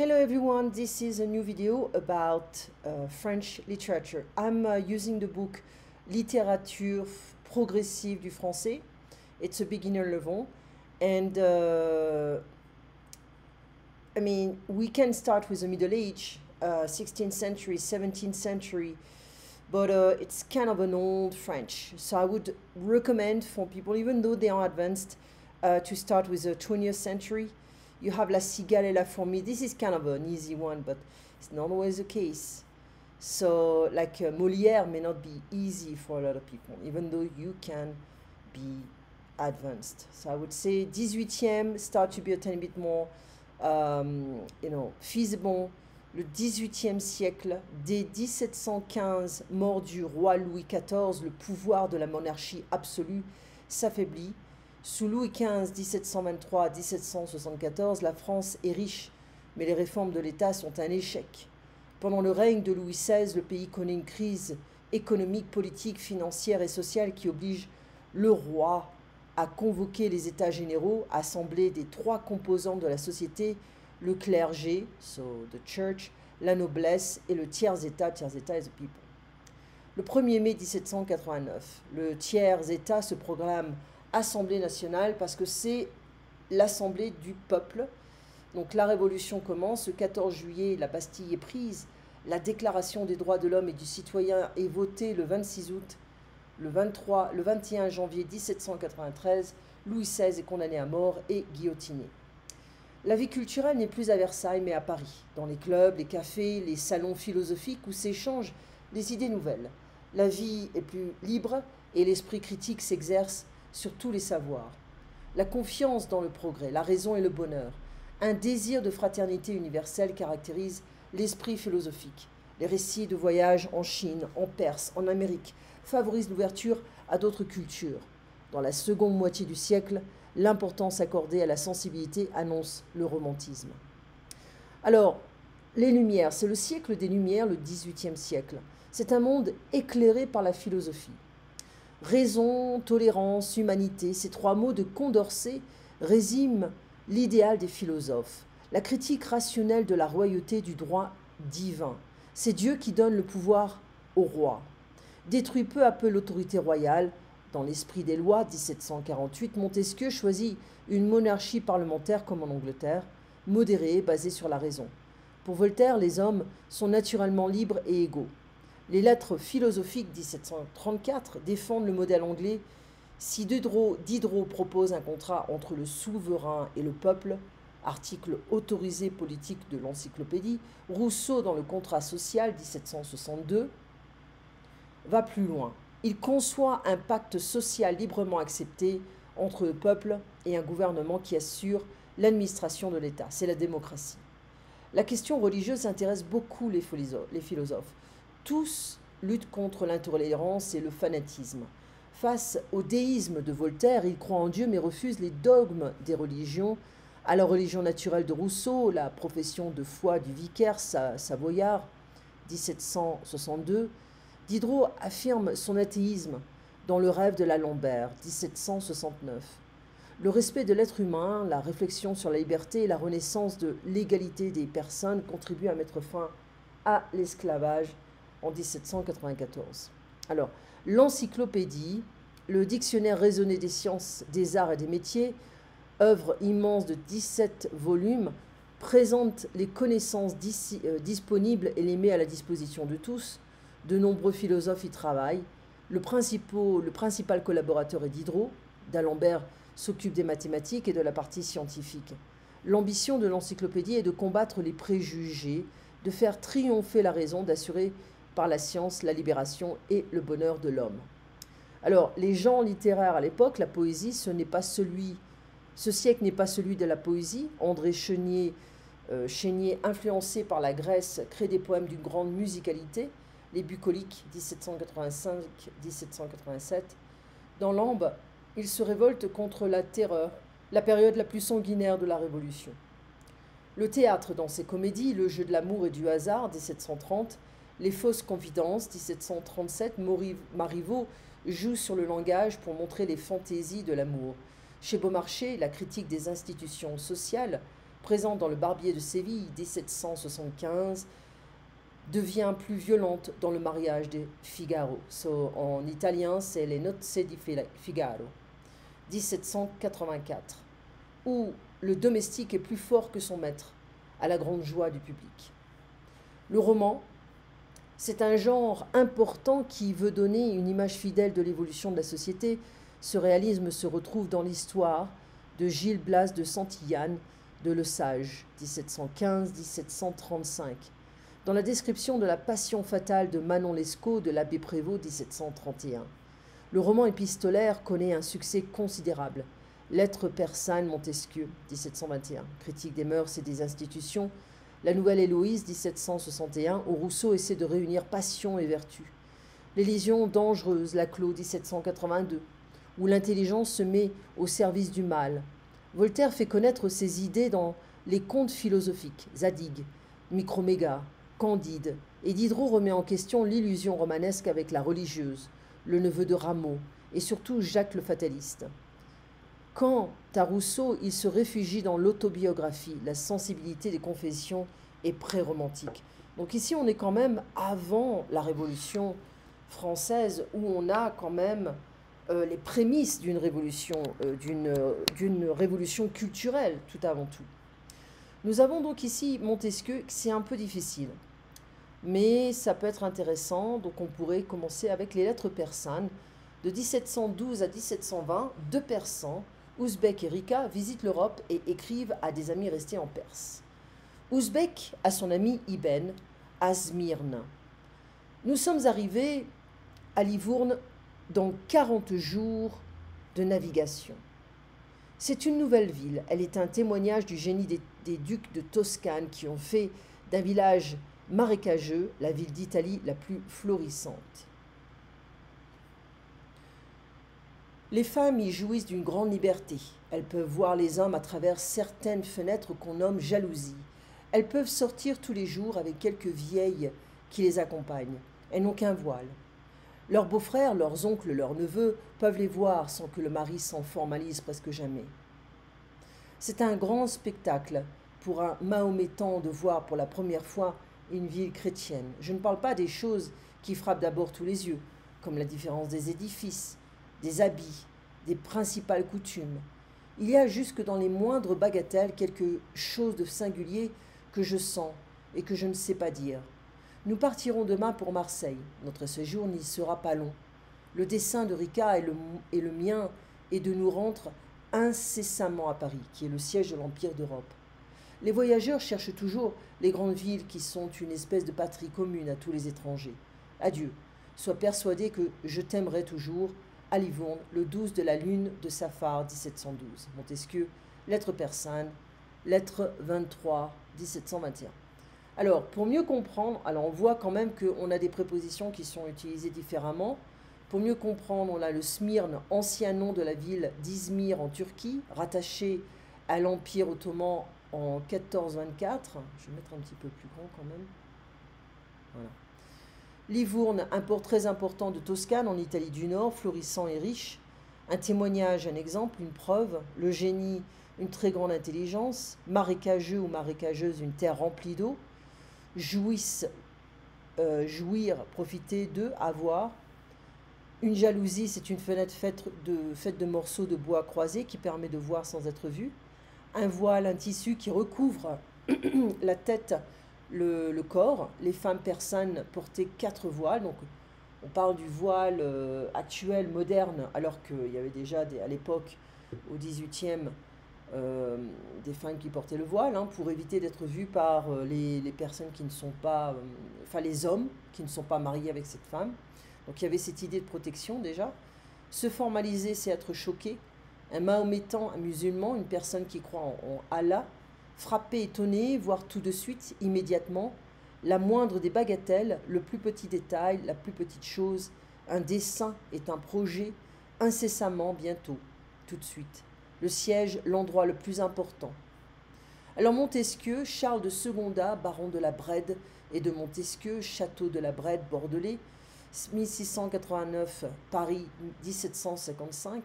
Hello everyone, this is a new video about French literature. I'm using the book Littérature progressive du français. It's a beginner level, and I mean, we can start with the Middle Age, 16th century, 17th century, but it's kind of an old French. So I would recommend for people, even though they are advanced, to start with the 20th century. You have La Cigale et la Fourmi. This is kind of an easy one, but it's not always the case. So, like Molière may not be easy for a lot of people, even though you can be advanced. So I would say 18e start to be a tiny bit more, feasible. Le 18e siècle, dès 1715, mort du roi Louis XIV, le pouvoir de la monarchie absolue s'affaiblit. Sous Louis XV, 1723 à 1774, la France est riche, mais les réformes de l'État sont un échec. Pendant le règne de Louis XVI, le pays connaît une crise économique, politique, financière et sociale qui oblige le roi à convoquer les États généraux, assemblée des trois composantes de la société, le clergé, so the church, la noblesse et le tiers-État is the people. Le 1er mai 1789, le tiers-État se proclame Assemblée nationale parce que c'est l'Assemblée du peuple. Donc la révolution commence, le 14 juillet, la Bastille est prise, la déclaration des droits de l'homme et du citoyen est votée le 26 août, le 21 janvier 1793, Louis XVI est condamné à mort et guillotiné. La vie culturelle n'est plus à Versailles mais à Paris, dans les clubs, les cafés, les salons philosophiques où s'échangent des idées nouvelles. La vie est plus libre et l'esprit critique s'exerce sur tous les savoirs. La confiance dans le progrès, la raison et le bonheur, un désir de fraternité universelle caractérise l'esprit philosophique. Les récits de voyages en Chine, en Perse, en Amérique favorisent l'ouverture à d'autres cultures. Dans la seconde moitié du siècle, l'importance accordée à la sensibilité annonce le romantisme. Alors, les Lumières, c'est le siècle des Lumières, le XVIIIe siècle. C'est un monde éclairé par la philosophie. Raison, tolérance, humanité, ces trois mots de Condorcet résument l'idéal des philosophes, la critique rationnelle de la royauté du droit divin. C'est Dieu qui donne le pouvoir au roi. Détruit peu à peu l'autorité royale. Dans l'esprit des lois, 1748, Montesquieu choisit une monarchie parlementaire comme en Angleterre, modérée, basée sur la raison. Pour Voltaire, les hommes sont naturellement libres et égaux. Les lettres philosophiques 1734 défendent le modèle anglais. Si Diderot propose un contrat entre le souverain et le peuple, article autorisé politique de l'encyclopédie, Rousseau dans le contrat social 1762 va plus loin. Il conçoit un pacte social librement accepté entre le peuple et un gouvernement qui assure l'administration de l'État. C'est la démocratie. La question religieuse intéresse beaucoup les philosophes. Tous luttent contre l'intolérance et le fanatisme. Face au déisme de Voltaire, il croit en Dieu mais refuse les dogmes des religions. À la religion naturelle de Rousseau, la profession de foi du vicaire savoyard, 1762, Diderot affirme son athéisme dans Le rêve de l'Alembert, 1769. Le respect de l'être humain, la réflexion sur la liberté et la renaissance de l'égalité des personnes contribuent à mettre fin à l'esclavage en 1794. Alors, l'encyclopédie, le dictionnaire raisonné des sciences, des arts et des métiers, œuvre immense de 17 volumes, présente les connaissances disponibles et les met à la disposition de tous. De nombreux philosophes y travaillent. Le principal collaborateur est Diderot. D'Alembert s'occupe des mathématiques et de la partie scientifique. L'ambition de l'encyclopédie est de combattre les préjugés, de faire triompher la raison, d'assurer par la science la libération et le bonheur de l'homme. Alors, les genres littéraires à l'époque, la poésie, ce siècle n'est pas celui de la poésie. André Chénier, influencé par la Grèce, crée des poèmes d'une grande musicalité. Les bucoliques, 1785-1787. Dans l'Ambe, il se révolte contre la terreur, la période la plus sanguinaire de la Révolution. Le théâtre dans ses comédies, Le jeu de l'amour et du hasard, 1730, Les fausses confidences, 1737, Marivaux joue sur le langage pour montrer les fantaisies de l'amour. Chez Beaumarchais, la critique des institutions sociales, présente dans le Barbier de Séville, 1775, devient plus violente dans le mariage de Figaro. En italien, c'est les Nozze di Figaro, 1784, où le domestique est plus fort que son maître, à la grande joie du public. Le roman, c'est un genre important qui veut donner une image fidèle de l'évolution de la société. Ce réalisme se retrouve dans l'histoire de Gilles Blas de Santillane de Le Sage, 1715-1735, dans la description de la passion fatale de Manon Lescaut de l'abbé Prévost, 1731. Le roman épistolaire connaît un succès considérable. Lettres persanes Montesquieu, 1721, critique des mœurs et des institutions. La Nouvelle Héloïse, 1761, où Rousseau essaie de réunir passion et vertu. L'élision dangereuse, Laclos, 1782, où l'intelligence se met au service du mal. Voltaire fait connaître ses idées dans les contes philosophiques, Zadig, Microméga, Candide, et Diderot remet en question l'illusion romanesque avec la religieuse, le neveu de Rameau, et surtout Jacques le fataliste. Quant à Rousseau, il se réfugie dans l'autobiographie, la sensibilité des confessions est pré-romantique. Donc ici, on est quand même avant la Révolution française, où on a quand même les prémices d'une révolution, d'une révolution culturelle, tout avant tout. Nous avons donc ici Montesquieu, c'est un peu difficile, mais ça peut être intéressant. Donc on pourrait commencer avec les lettres persanes. De 1712 à 1720, deux Persans, Ouzbek et Rika, visitent l'Europe et écrivent à des amis restés en Perse. Ouzbek à son ami Ibn à Smyrne. Nous sommes arrivés à Livourne dans 40 jours de navigation. C'est une nouvelle ville. Elle est un témoignage du génie des ducs de Toscane qui ont fait d'un village marécageux la ville d'Italie la plus florissante. Les femmes y jouissent d'une grande liberté. Elles peuvent voir les hommes à travers certaines fenêtres qu'on nomme jalousies. Elles peuvent sortir tous les jours avec quelques vieilles qui les accompagnent. Elles n'ont qu'un voile. Leurs beaux-frères, leurs oncles, leurs neveux peuvent les voir sans que le mari s'en formalise presque jamais. C'est un grand spectacle pour un Mahométan de voir pour la première fois une ville chrétienne. Je ne parle pas des choses qui frappent d'abord tous les yeux, comme la différence des édifices, des habits, des principales coutumes. Il y a jusque dans les moindres bagatelles quelque chose de singulier que je sens et que je ne sais pas dire. Nous partirons demain pour Marseille. Notre séjour n'y sera pas long. Le dessein de Rika et le mien est de nous rendre incessamment à Paris, qui est le siège de l'Empire d'Europe. Les voyageurs cherchent toujours les grandes villes qui sont une espèce de patrie commune à tous les étrangers. Adieu. Sois persuadé que je t'aimerai toujours. À Livourne, le 12 de la lune de Saphar, 1712. Montesquieu, lettre persane, lettre 23, 1721. Alors, pour mieux comprendre, on voit quand même qu'on a des prépositions qui sont utilisées différemment. Pour mieux comprendre, on a le Smyrne, ancien nom de la ville d'Izmir en Turquie, rattaché à l'Empire ottoman en 1424. Je vais mettre un petit peu plus grand quand même. Voilà. Livourne, un port très important de Toscane en Italie du Nord, florissant et riche. Un témoignage, un exemple, une preuve. Le génie, une très grande intelligence. Marécageux ou marécageuse, une terre remplie d'eau. Jouir, profiter d'eux, avoir. Une jalousie, c'est une fenêtre faite de morceaux de bois croisés qui permet de voir sans être vu. Un voile, un tissu qui recouvre la tête, le corps. Les femmes persanes portaient 4 voiles. Donc on parle du voile actuel, moderne, alors qu'il y avait déjà à l'époque, au 18e, des femmes qui portaient le voile, pour éviter d'être vues par les personnes qui ne sont pas, les hommes qui ne sont pas mariés avec cette femme. Donc il y avait cette idée de protection déjà. Se formaliser, c'est être choqué. Un mahométan, un musulman, une personne qui croit en Allah, frappé, étonné, voire tout de suite, immédiatement, la moindre des bagatelles, le plus petit détail, la plus petite chose, un dessein est un projet, incessamment, bientôt, tout de suite. Le siège, l'endroit le plus important. Alors Montesquieu, Charles de Secondat, baron de la Brède, et de Montesquieu, château de la Brède, bordelais, 1689, Paris, 1755.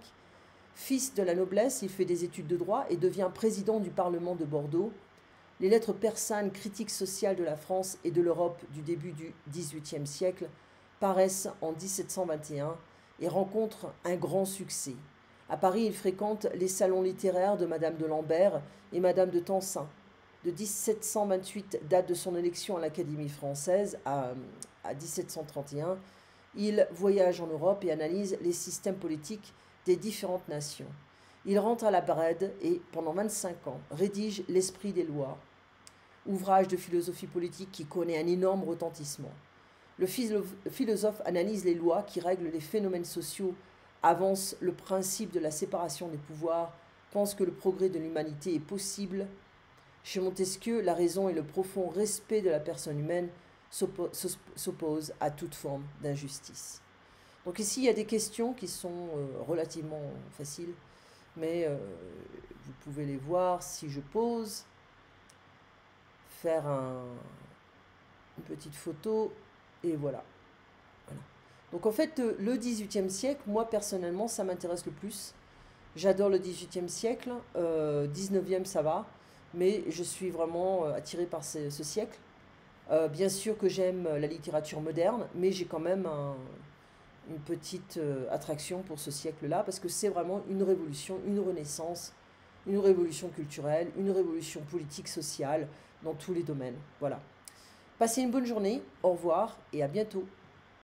Fils de la noblesse, il fait des études de droit et devient président du Parlement de Bordeaux Les lettres persanes, critique sociale de la France et de l'Europe du début du XVIIIe siècle, paraissent en 1721 et rencontrent un grand succès. À Paris, il fréquente les salons littéraires de Madame de Lambert et Madame de Tencin. De 1728, date de son élection à l'Académie française, à 1731, il voyage en Europe et analyse les systèmes politiques des différentes nations. Il rentre à la Brède et, pendant 25 ans, rédige L'Esprit des lois, ouvrage de philosophie politique qui connaît un énorme retentissement. Le philosophe analyse les lois qui règlent les phénomènes sociaux, avance le principe de la séparation des pouvoirs, pense que le progrès de l'humanité est possible. Chez Montesquieu, la raison et le profond respect de la personne humaine s'opposent à toute forme d'injustice. Donc ici, il y a des questions qui sont relativement faciles, mais vous pouvez les voir si je pose, faire une petite photo, et voilà. Donc en fait, le XVIIIe siècle, moi personnellement, ça m'intéresse le plus. J'adore le XVIIIe siècle, 19e ça va, mais je suis vraiment attirée par ce siècle. Bien sûr que j'aime la littérature moderne, mais j'ai quand même une petite attraction pour ce siècle-là, parce que c'est vraiment une révolution, une renaissance, une révolution culturelle, une révolution politique, sociale, dans tous les domaines. Voilà. Passez une bonne journée, au revoir et à bientôt.